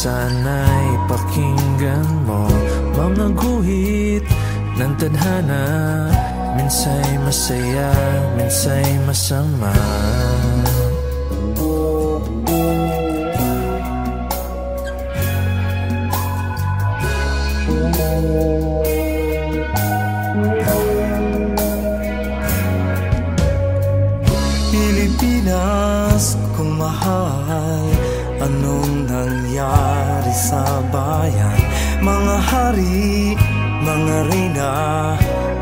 sana'y pakinggan mo. Mga guhit ng tadhana, minsa'y masaya, minsa'y masama. Pilipinas kung mahal, anong nangyari sa bayan? Mga hari, mga reyna,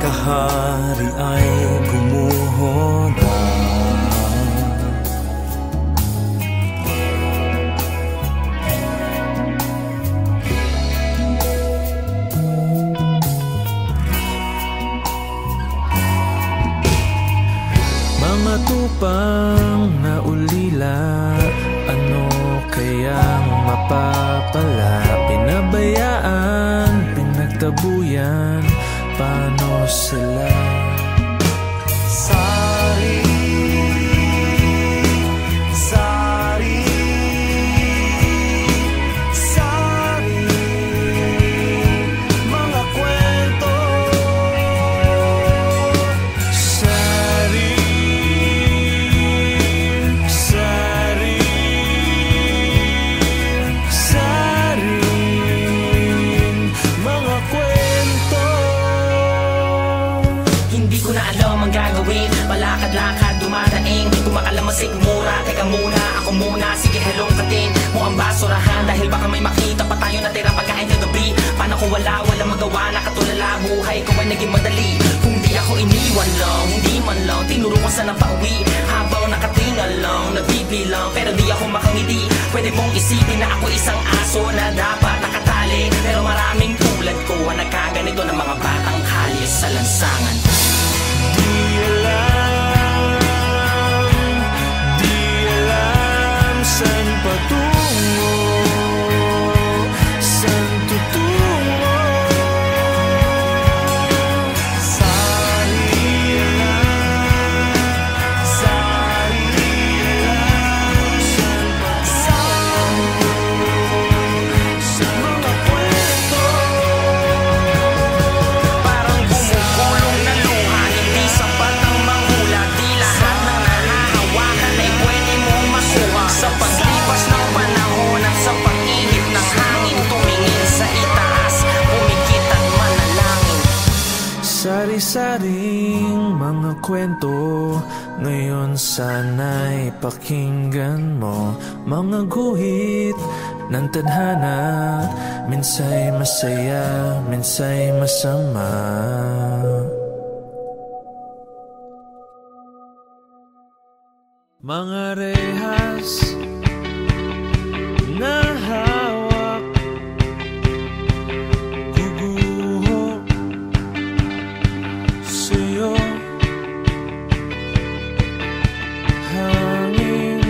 kahari ay gumuho na. Mga tupang na ulila, ano kayang mapapala? Pinabayaan, pinagtabuyan, paano sila? Sari, sari, sari, mga kwento. Sari, sari, sari, mga kwento. Hindi ko na alam ang gagawin, palakad-lakad, dumadaing, kumakalamasik mura. Teka muna, ako muna, sige hello katin mo ang basurahan, dahil baka may makita pa tayo na tira pagkain kagabi. Paano kung wala magawa, nakatulala, buhay ko ay naging madali. Kung di ako iniwan lang, hindi man lang tinuro ko saan ang pauwi. Habang nakatingal lang, nagbibilang, pero di ako makangiti. Pwede mong isipin na ako isang aso na dapat nakatali, pero maraming tulad ko ang nagkaganito ng mga batang kalye sa lansangan. Di alam saan patungo, saan tutungo. Sari, sari, Sa mga kwento, Parang bumukulong na luha, hindi sapat ang manghula. Di lahat ng nahahawakan ay pwede mong makuha. Sa paglipas ng panahon at sa pag-ihip ng hangin, tumingin sa itaas, pumikit at manalangin. sari-saring mga kwento, ngayon sana'y pakinggan mo. Mga guhit ng tadhana, minsa'y masaya, minsa'y masama. Mga rehas na hawak, guguho sa'yo. Hangin,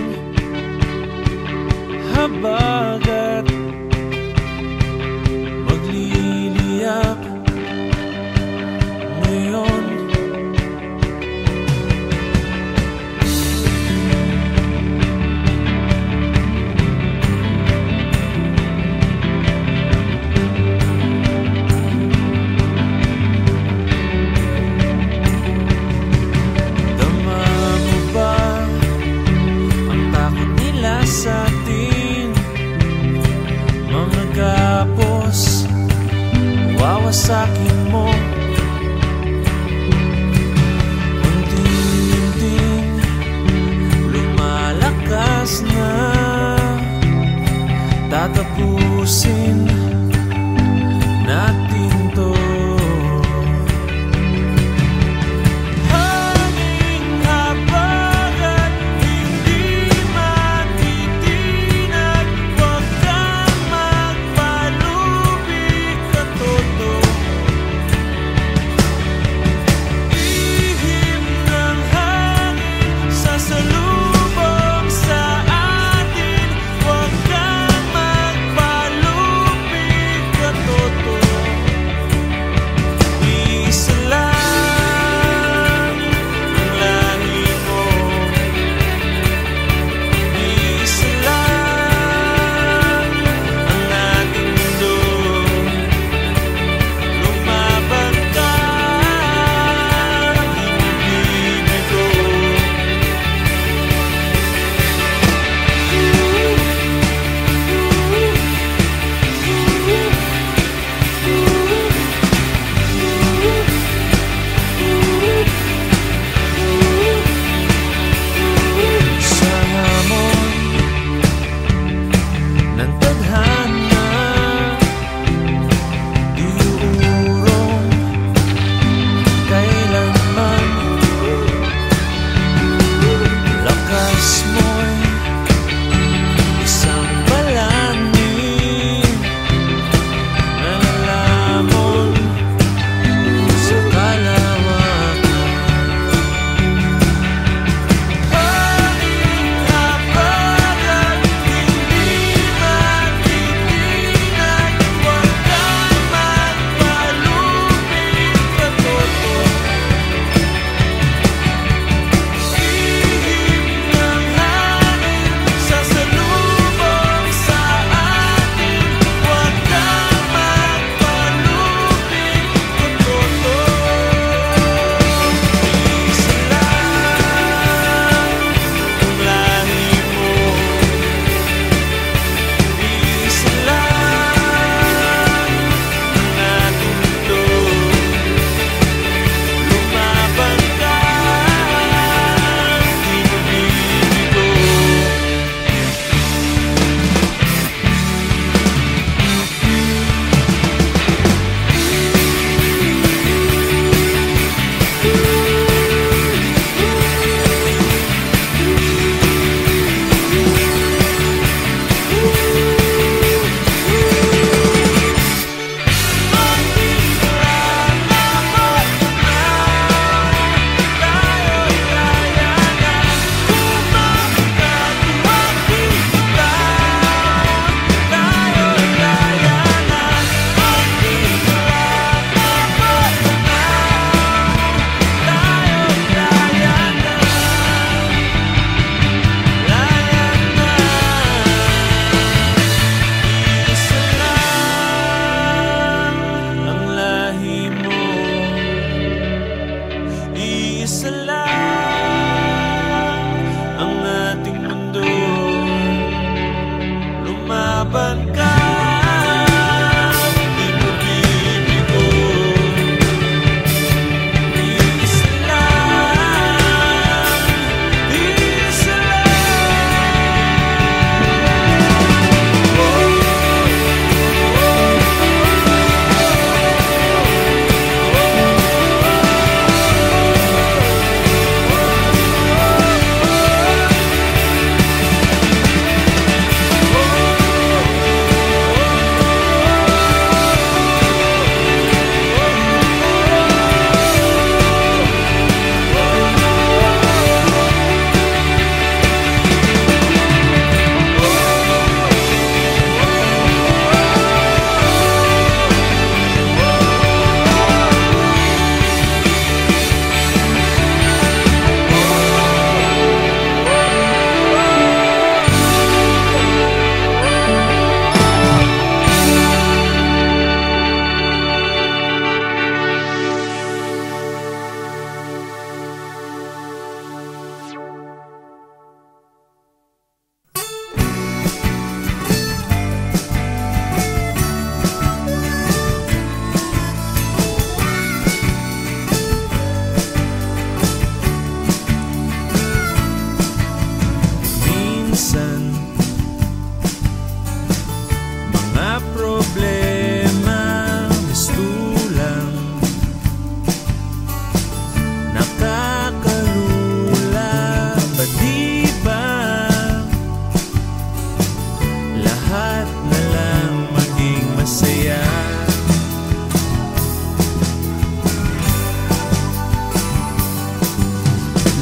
habagat, magliliyak ngayon. Dama mo ba ang takot nila sa atin? Mga gapos, wawasakin mo. Unti-unting lumalakas na, tatapusin natin to. Hanging habagat, hindi matitinag, huwag kang magpalubi ka todo. Ihip ng hangin sasalubong sa atin, huwag kang magpalubi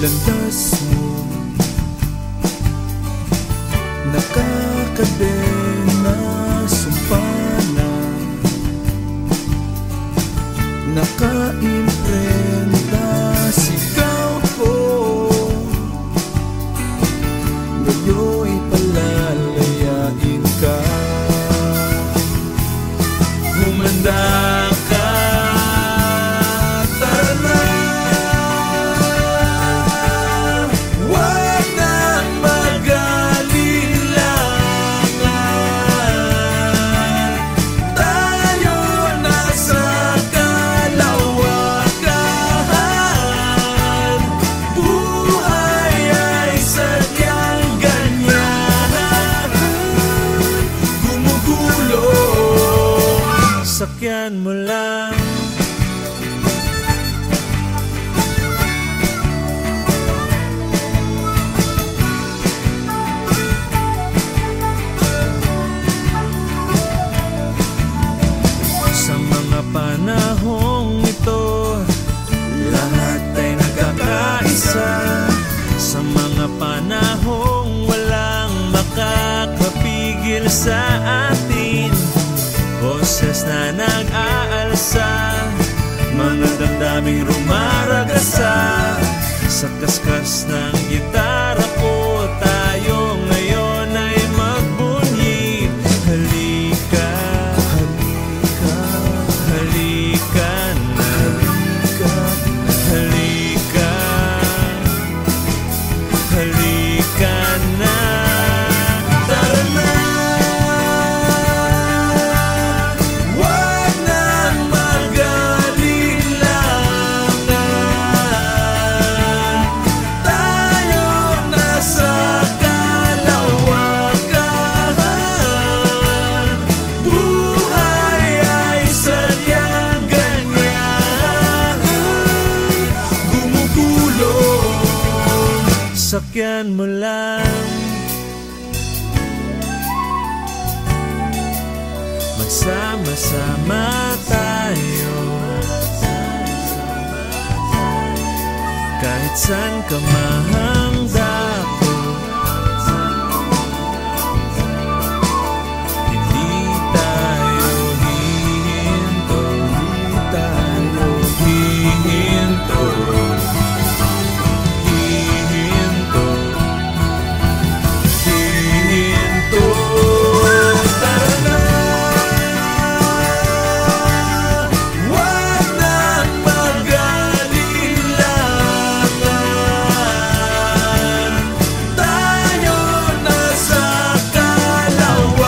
landas mo nakakadena, sumpana, nakaimprenta, sigaw ko ngayon'y palalayain ka. Humanda ka, tara na. Huwag nang mag-alinlangan, tayo na sa kalawakan. Buhay ay sadyang ganyan, gumugulo. Sakyan mo lang. Sa mga panahong ito, lahat ay nagkakaisa. Sa mga panahong walang makakapigil sa atin, boses na nag-aalsa, mga damdaming rumaragasa. Sa kaskas ng gitara ko, tayo ngayon ay magbunyi. Halika, halika, halika na, halika, halika na. Tara na. Huwag nang mag-alinlangan, tayo na sa kalawakan. Buhay ay sadyang ganyan, gumugulong. Sakyan mo lang. Magsama-sama tayo, kahit saan ka mahangdako. Hindi tayo hihinto, hindi tayo hihinto, hihinto, hihinto. Tara na. Huwag nang mag-alinlangan, tayo na sa kalawakan.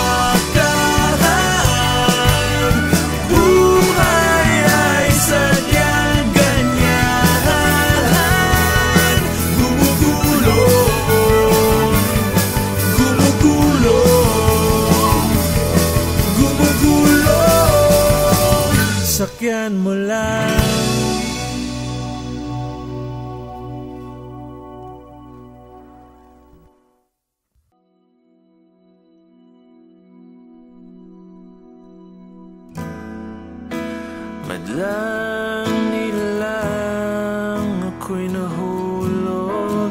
Buhay ay sadyang ganyan, gumugulong, gumugulong, gumugulong. Sakyan mo lang. Madlang nilang ako'y nahulog,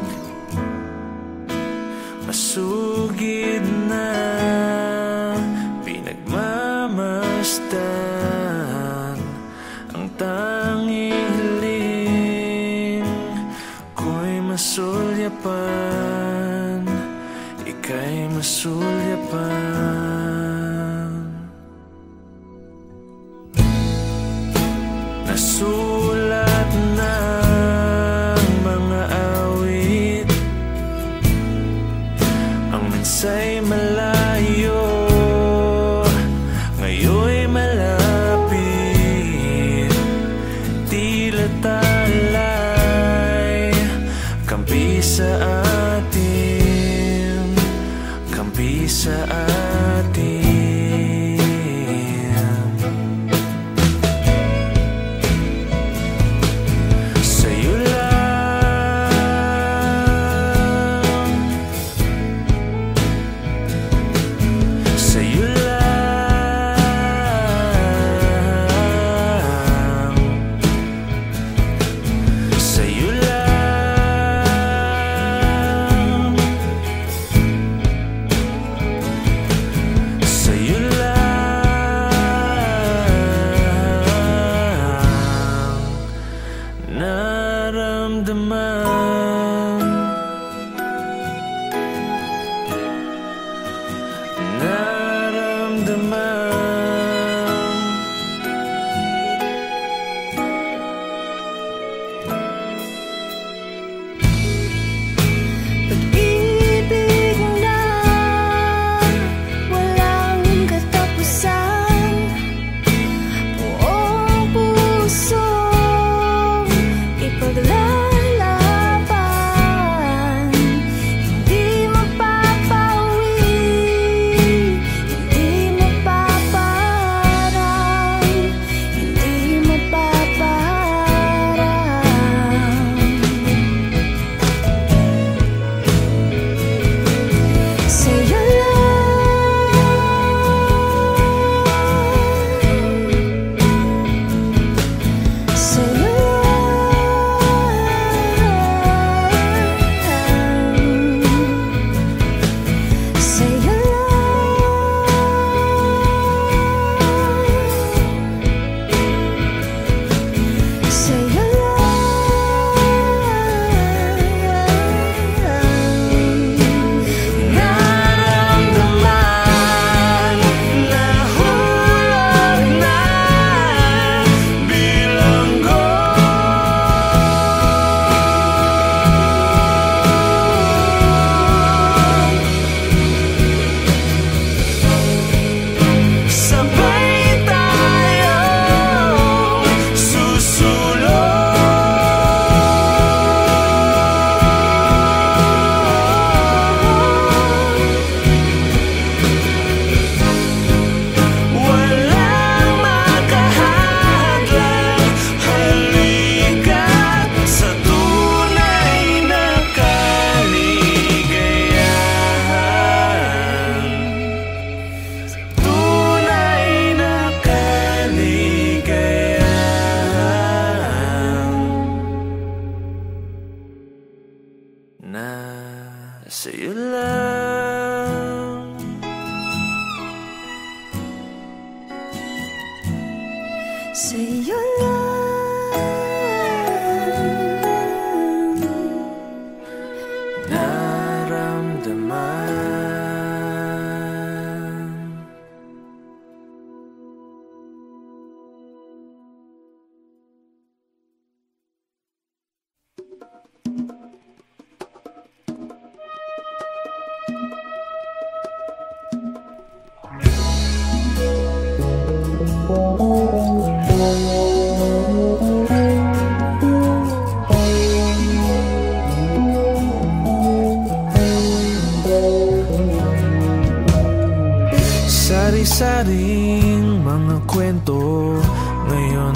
masugid na pinagmamasdan. Ang tanging hiling ko'y masulyapan, ika'y masulyapan. Nasulat ng mga awit, ang mensa'y malayo, ngayon'y malapit. Tila talay, kampi sa atin, kampi sa atin. Sa'yo lang, sa'yo lang, sa'yo lang.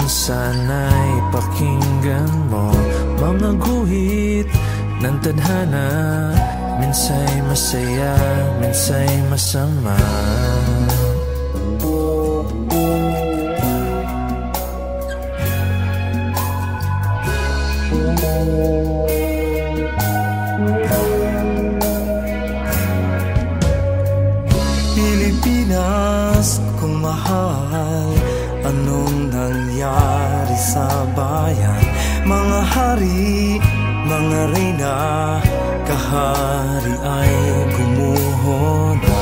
Ngayon sana'y pakinggan mo mga guhit ng tadhana. Minsa'y masaya, minsa'y masama. Pilipinas kung mahal, anong nangyari sa bayan? Mga hari, mga reyna, kahari ay gumuho na.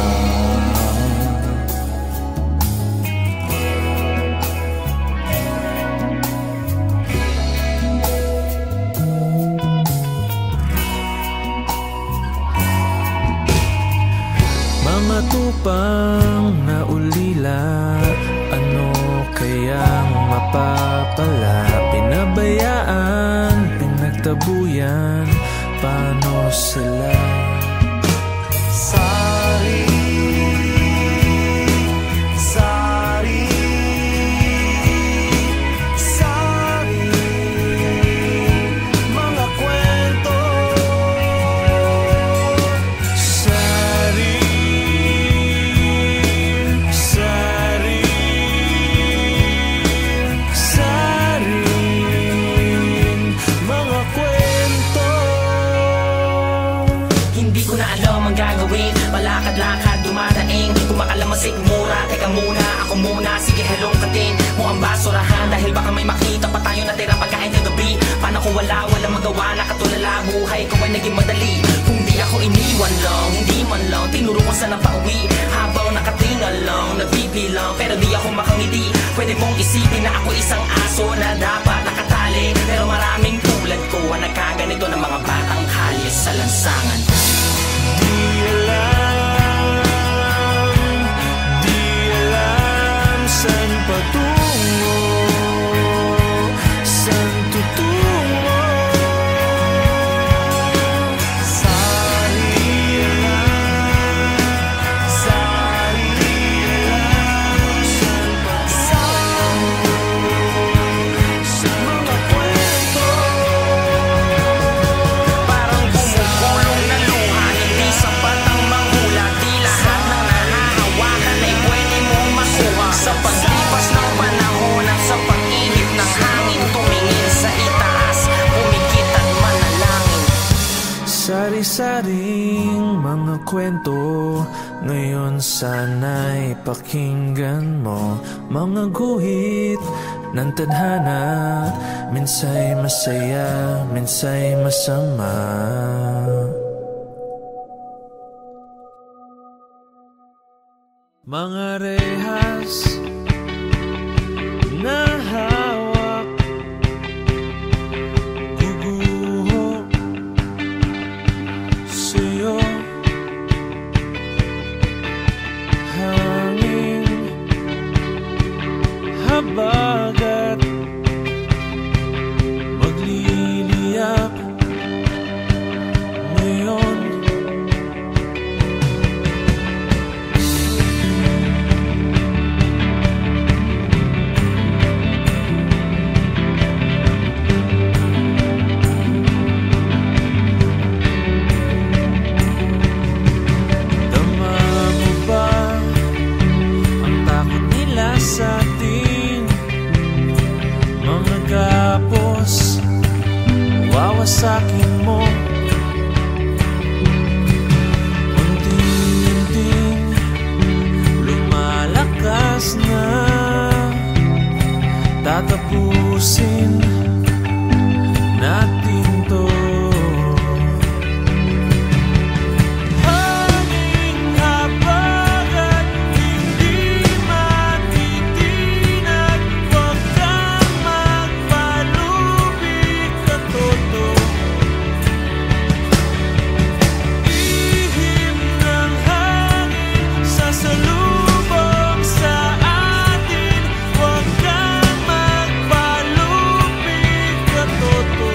Mga tupang na ulila, ano kayang mapapala? Pinabayaan, pinagtabuyan, paano sila? Sari, sari, sari, mga kwento. Sari, sari, sari, mga kwento. Hindi ko na alam ang gagawin. Palakad-lakad, dumadaing, kumakalamasig mura. Teka muna, ako muna, sige hello katin mo ang basurahan. Dahil baka may makita pa tayo na tira pagkain kagabi. Paano kung wala, walang magawa, nakatulala. Buhay ko ay naging madali. Kung di ako iniwan lang, hindi man lang tinuro ko sana pauwi. Habang nakatingal lang, nagbibilang, pero di ako makangiti. Pwede mong isipin na ako isang aso na dapat nakatali. Pero maraming tulad ko ang nagkaganito ng mga batang halyas sa lansangan. Di alam saan patungo, saan tutungo. Sari, sari, mga kwento. Parang bumubulong na luha, hindi sapat ang manghula. Di lahat ng nahahawakan ay pwede mong makuha. Sa paglipas ng panahon at sa pag-ihip ng hangin, tumingin sa itaas, pumikit at manalangin. Sari-saring mga kwento, ngayon sana'y pakinggan mo. Mga guhit ng tadhana, minsa'y masaya, minsa'y masama. Mga rehas na hawak, guguho sa'yo. Hangin, habagat, magliliyak ngayon. Dama mo ba ang takot nila sa atin? Mga gapos, wawasakin mo. Unti-unting lumalakas na, tatapusin natin to. Hanging habagat, hindi matitinag. Huwag kang magpalubig ka toto. Ihip ng hangin sasalubong sa atin. Huwag kang magpalubig ka toto.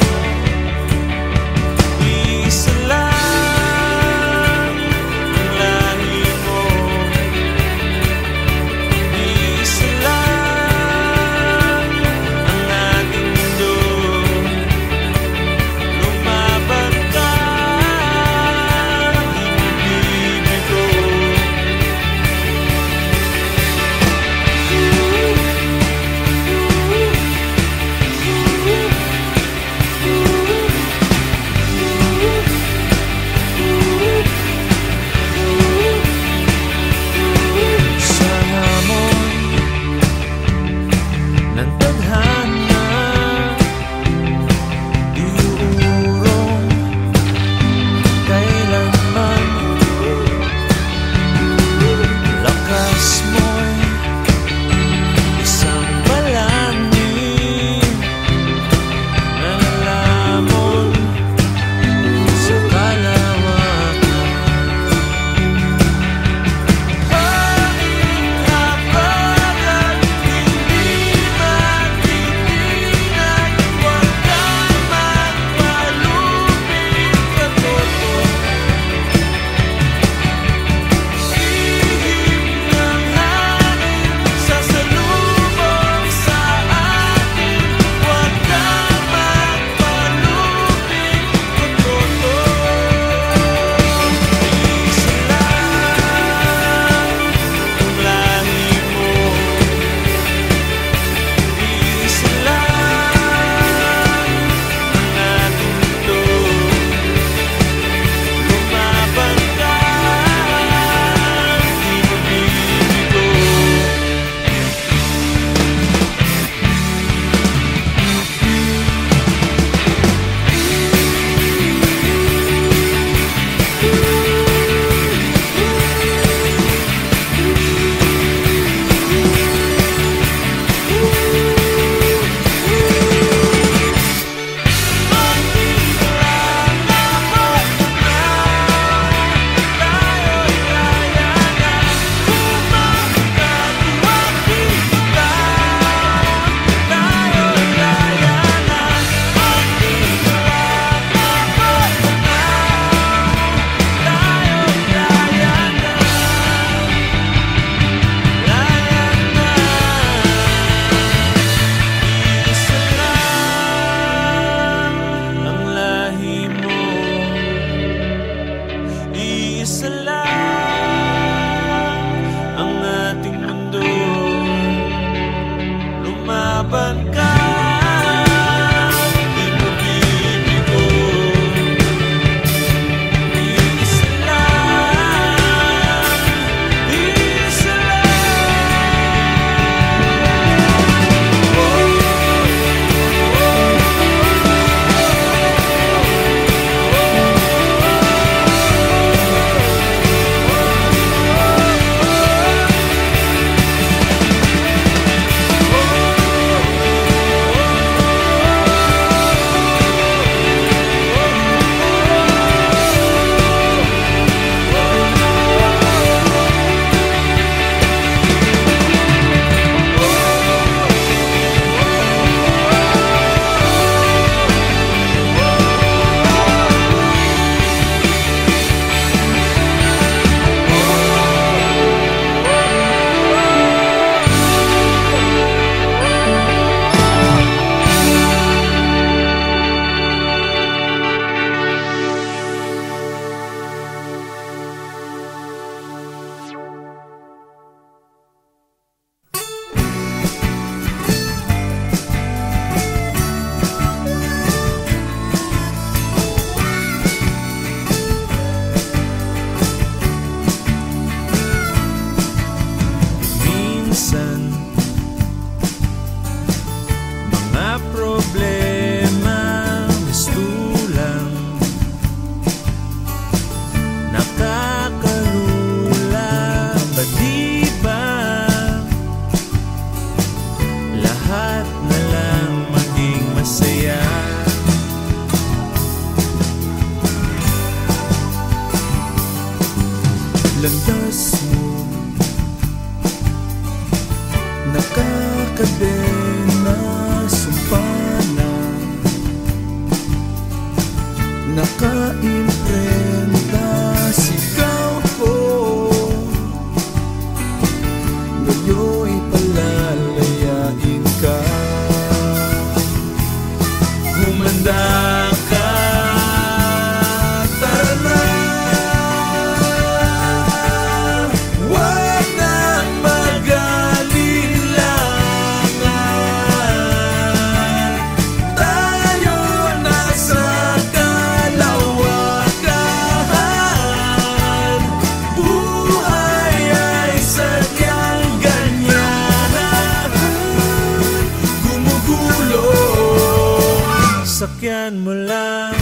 sakyan mo lang.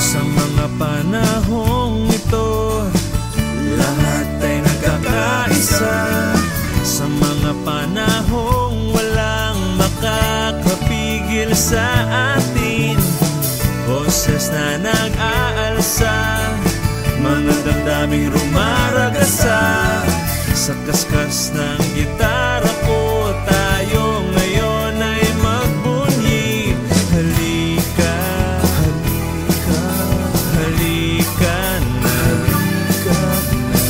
Sa mga panahong ito, lahat ay nagkakaisa. Sa mga panahong walang makakapigil sa atin, boses na nag-aalsa, mga damdaming rumaragasa. Sa kaskas ng gitara ko, tayo ngayon ay magbunyi. Halika, halika, halika na,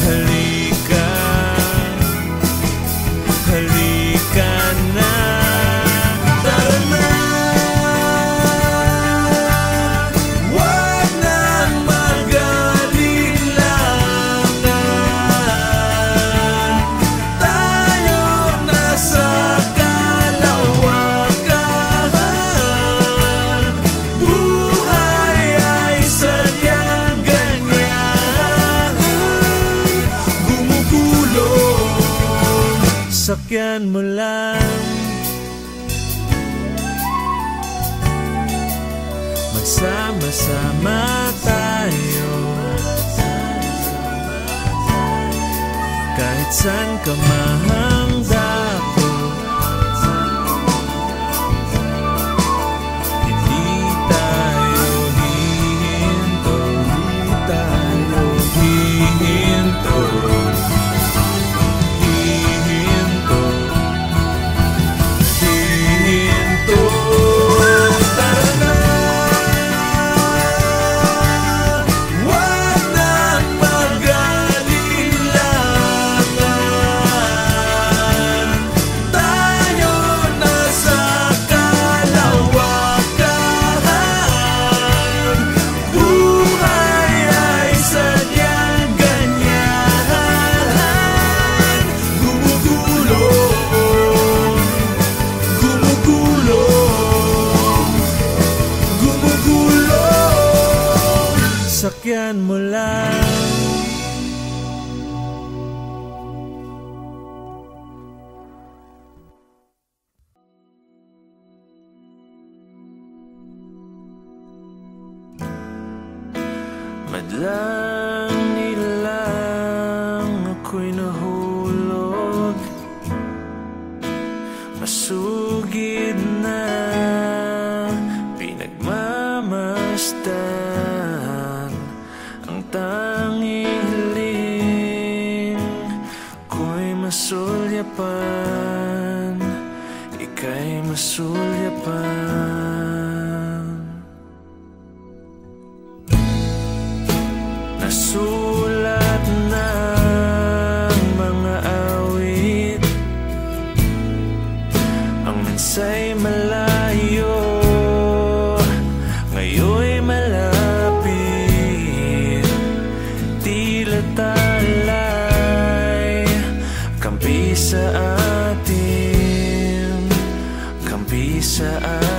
halika, halika na. Tara na, wag nang mag-alinlangan. Tayo na sa kalawakan. Buhay ay sadyang ganyan, gumugulong. Sakyan mo lang. Magsama-sama tayo, kahit saan ka mahanda ko. Hindi tayo hihinto, hindi tayo hihinto, hihinto, hihinto. Tara na, wag nang mag-alinlangan. Tayo na sa kalawakan. Buhay ay sadyang ganyan, gumugulong, gumugulong, gumugulong. Sakyan mo lang. Madlang nilang ako'y nahulog, masugid na pinagmamasdan. Ang tanging hiling ko'y masulyapan, ika'y masulyapan. Nasulat ng mga awit, ang mensa'y malayo, ngayon'y malapit. Tila talay, kampi sa atin, kampi sa atin.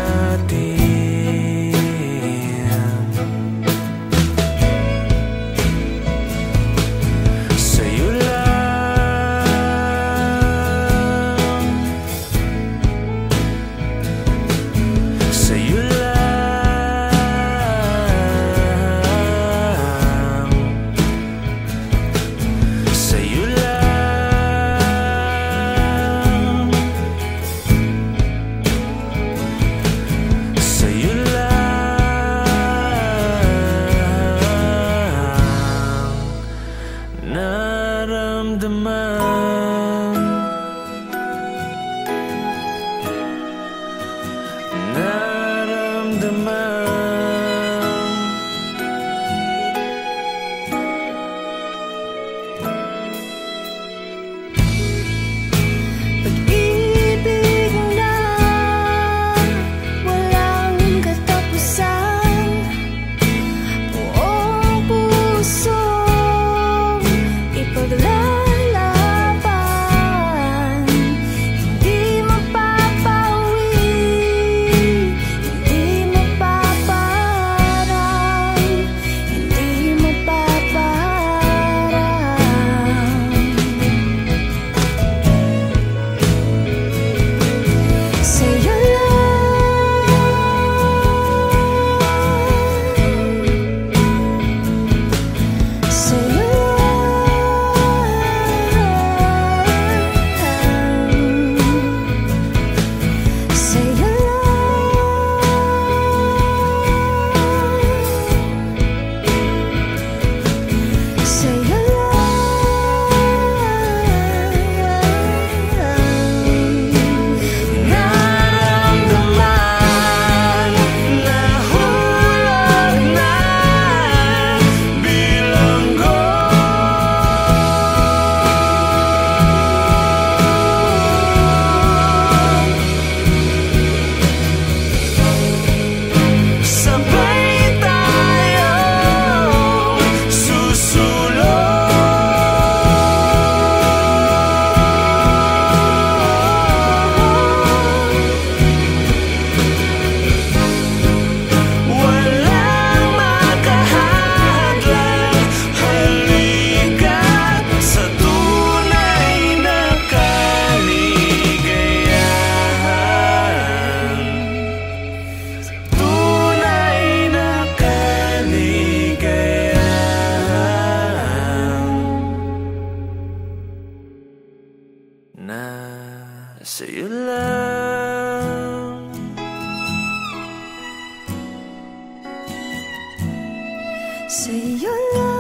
sa'yo lang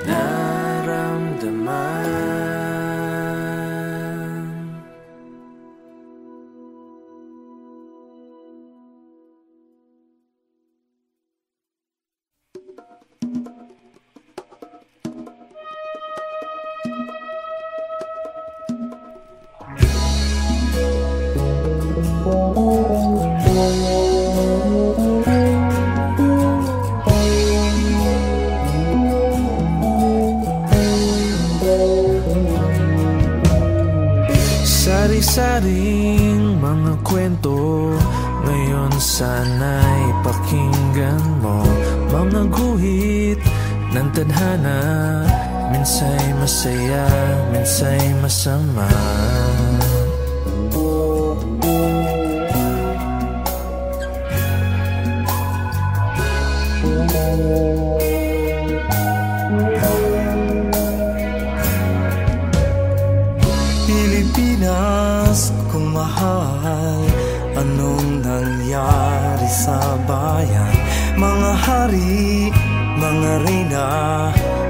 naramdaman. Sari-saring mga kwento, ngayon sana'y pakinggan mo. Mga guhit ng tadhana, minsa'y masaya, minsa'y masama. Pilipinas kung mahal, anong nangyari sa bayan? Mga hari, mga reyna,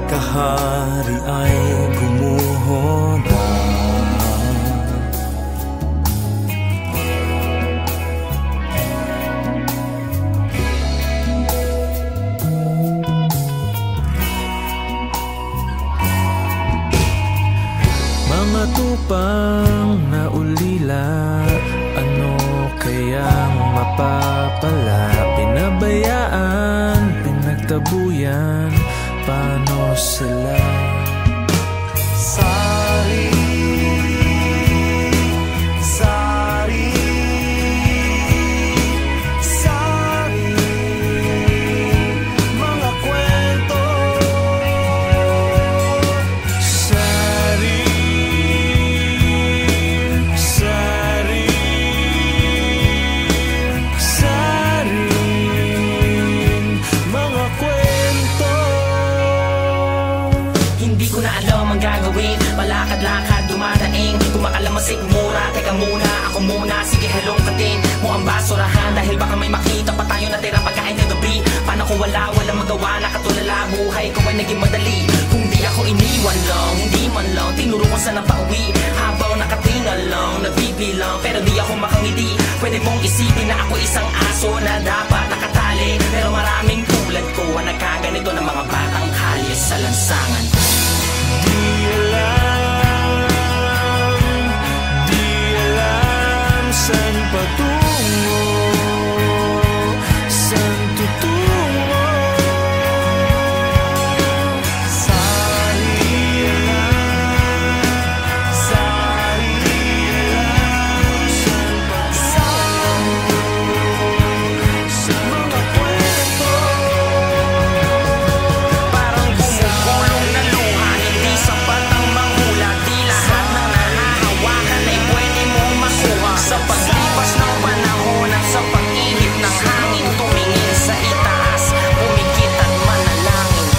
kahari ay gumuho na. Mga tupang na ulila, ano kayang mapapala? Pinabayaan, pinagtabuyan, paano sila? Sari, sari, sari, mga kwento. Sari, sari, sari, mga kwento. Hindi ko na alam ang gagawin, palakad-lakad, dumadaing, kumakalamasik mura. Teka muna, ako muna, sige hello katin mo ang basurahan, dahil baka may makita pa tayo na tira pagkain ng gabi. Paano kung walang magawa, nakatulala, buhay ko ay naging madali. Kung di ako iniwan lang, hindi man lang tinuro ko sana pauwi. Habang nakatingal lang, nagbibilang, pero di ako makangiti. Pwede mong isipin na ako isang aso na dapat nakatali, pero maraming tulad ko ang nagkaganito ng mga batang kalye sa lansangan. Di alam saan patungo, saan tutungo. Sari, sari, sa mga kwento. Parang bumugulong na luha, hindi sapat ang manghula. Di lahat ng nahahawakan ay pwede mong makuha. Sa paglipas ng panahon at sa pag-ihip ng hangin, tumingin sa itaas, pumikit at manalangin.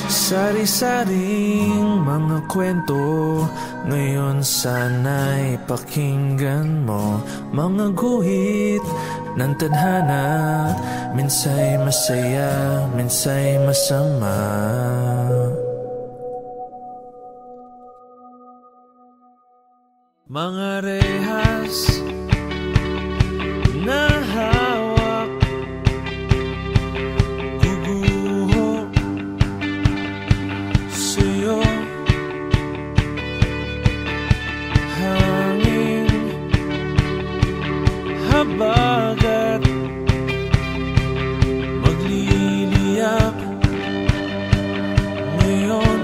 Sari-saring mga kwento, ngayon sana'y pakinggan mo. Mga guhit ng tadhana, minsa'y masaya, minsa'y masama. Mga rehas na hawak, guguho sa'yo. Hangin, habagat, magliliyak ngayon.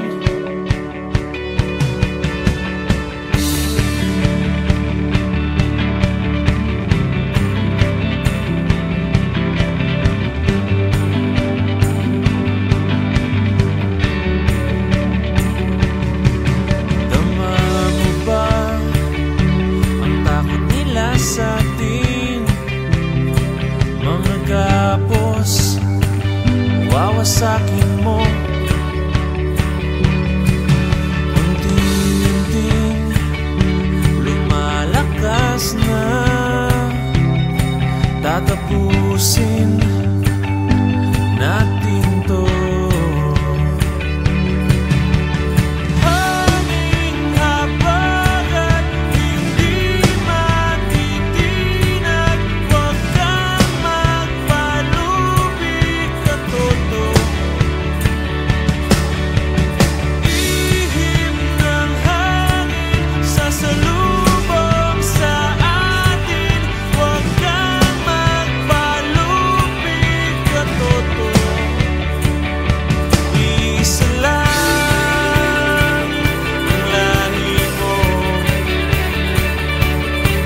Sa ating mga gapos, wawasakin mo. Unti-unting lumalakas na Tapusin natin to. Hanging habag at hindi matitinag. Huwag kang magpalubig, katoto. Ihip ng hangin sasalubong sa atin. Huwag kang magpalubig, katoto. Isa lang ang lahi mo.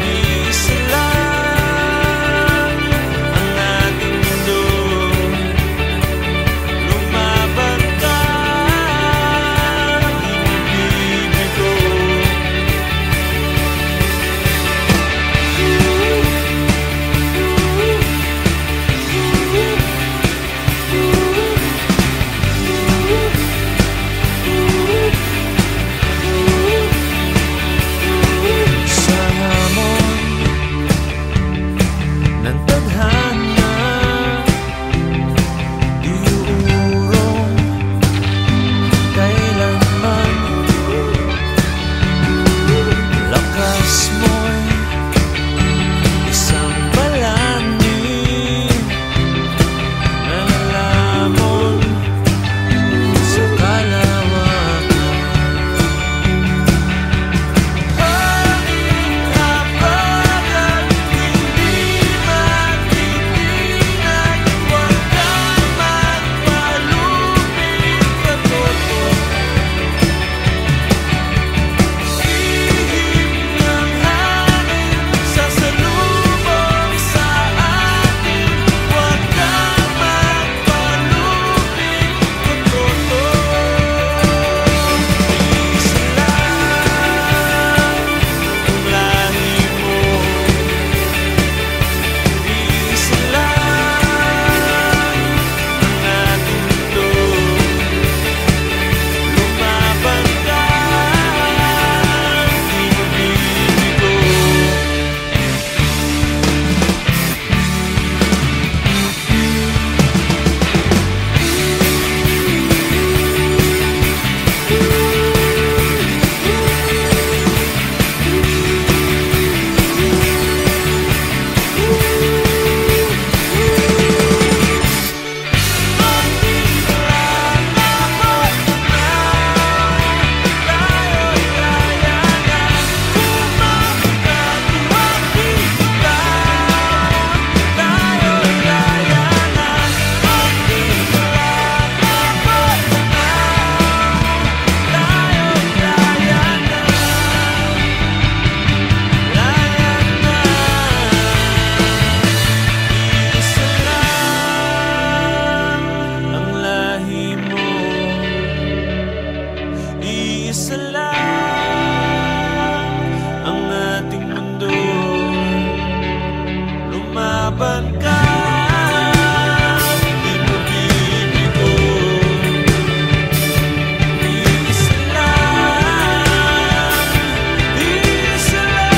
Isa lang ang ating mundo. Lumaban ka, ibig ko. Sa hamon ng tadhana, di uurong kailanman. Lakas mo'y isang balanin na lalamon sa kalawakan. Hanging habag at hindi matitinag. Huwag kang magpalubig, katoto. Ihip ng hangin sasalubong sa atin. Huwag kang magpalubig, katoto. Isa lang ang lahi mo. Isa lang ang ating mundo. Lumaban ka, ibig ko. Isa lang ang lahi mo. Isa lang ang ating mundo. Lumaban ka, ibig ko. Isa lang, isa lang.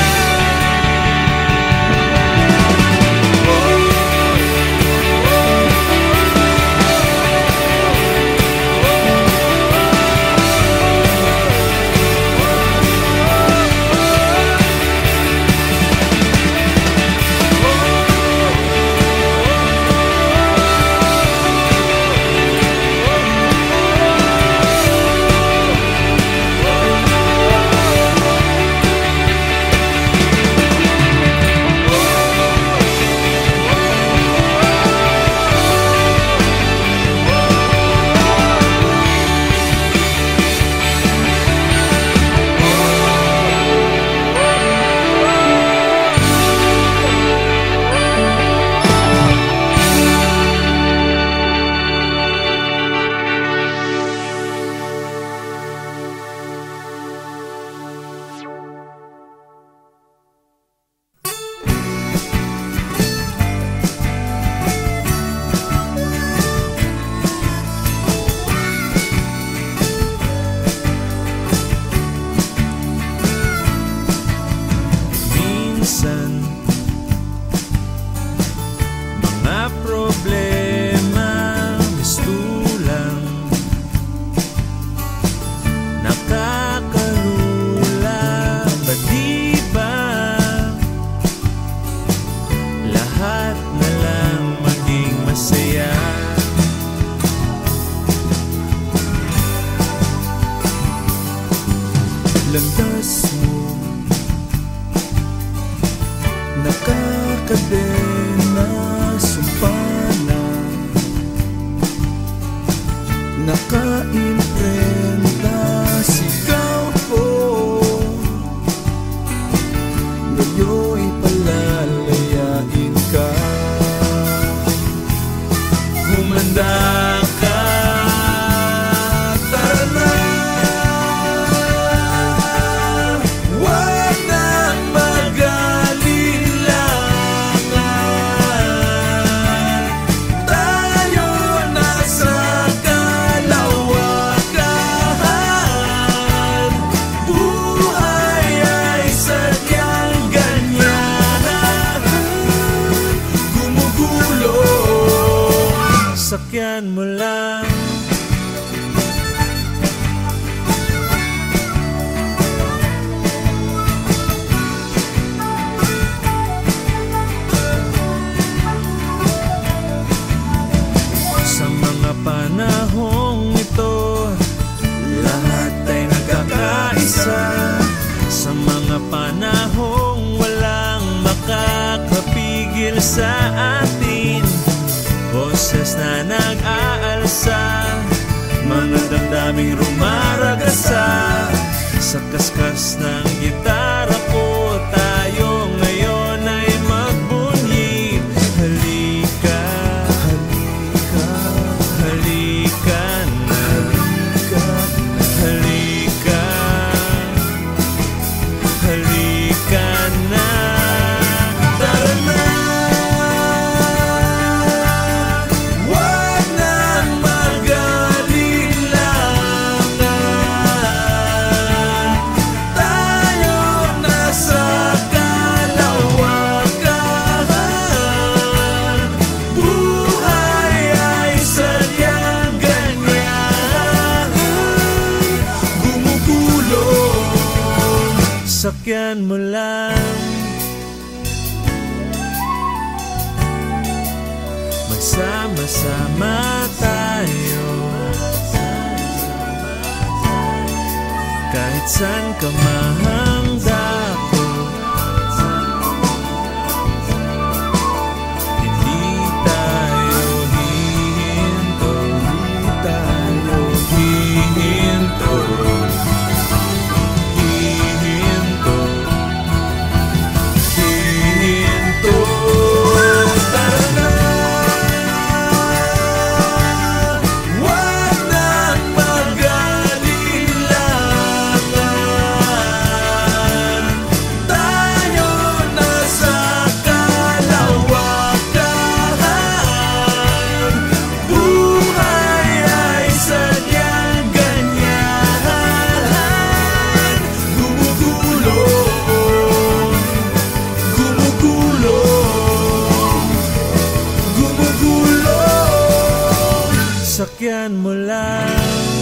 nakakadena, sumpana, nakaimprenta, sigaw ko, ngayo'y palalayain ka. Humanda ka, tara na, huwag nang mag-alinlangan. Tayo na sa kalawakan, buhay ay sadyang ganyan. Gumugulo, sakyan mo lang. Sa mga panahong ito, lahat ay nagkakaisa. Sa mga panahong walang makakapigil sa atin, boses na nag-aalsa, mga damdaming rumaragasa. Sa kaskas ng gitara ko, tayo ngayon ay magbunyi. Halika, halika, halika na, halika, halika na. Tara na, huwag nang mag-alinlangan. Tayo na sa kalawakan, buhay ay sadyang ganyan. Gumugulong, sakyan mo lang. Magsama-sama tayo, kahit saan ka mahanda ko. Hindi tayo hihinto, hindi tayo hihinto, hihinto, hihinto. Tara na, huwag nang mag-alinlangan. Tayo na sa kalawakan, buhay ay sadyang ganyan. Gumugulong, gumugulong, gumugulong, sakyan mo lang.